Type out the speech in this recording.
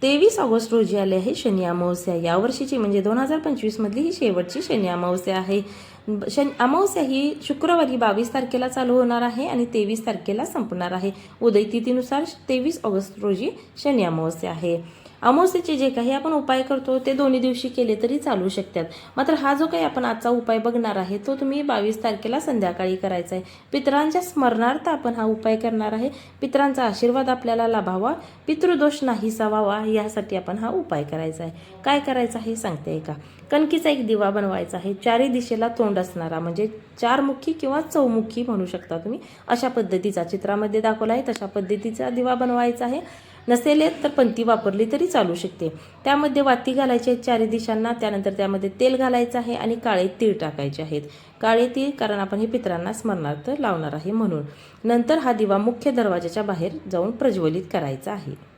23 August रोजी आले आहे शनी अमावस्या। यावर्षीची म्हणजे 2025 मधली ही शेवटची शनी अमावस्या आहे। अमावस्या ही शुक्रवारी 22 तारखेला चालू होणार आहे आणि 23 तारखेला संपणार आहे। उदय तिथीनुसार 23 ऑगस्ट रोजी शनी अमावस्या आहे। अमावस्येचे जे काही आपण उपाय करतो ते दोन्ही दिवशी केले तरी चालू शकतात। मात्र हा जो काही आपण आजचा उपाय बघणार आहे तो तुम्ही 22 तारखेला संध्याकाळी करायचा आहे। पितरांच्या स्मरणार्थ आपण हा उपाय करणार आहे। पितरांचा आशीर्वाद आपल्याला लाभावा, पितृदोष नाहीसा व्हावा यासाठी आपण हा उपाय करायचा आहे। काय करायचं आहे सांगते का। कणकीचा एक दिवा बनवायचा आहे, चारी दिशेला तोंड असणारा, म्हणजे चारमुखी किंवा चौमुखी म्हणू शकता तुम्ही। अशा पद्धतीचा चित्रामध्ये दाखवला आहे तशा पद्धतीचा दिवा बनवायचा आहे। नसेल तर पंती वापरली तरी चालू शकते। त्यामध्ये वाती घालायची आहे चारी दिशांना, त्यानंतर त्यामध्ये तेल घालायचं आहे आणि काळे तीळ टाकायचे आहेत। काळे तीळ कारण आपण हे पितरांना स्मरणार्थ लावणार आहे म्हणून। नंतर हा दिवा मुख्य दरवाजाच्या बाहेर जाऊन प्रज्वलित करायचा आहे।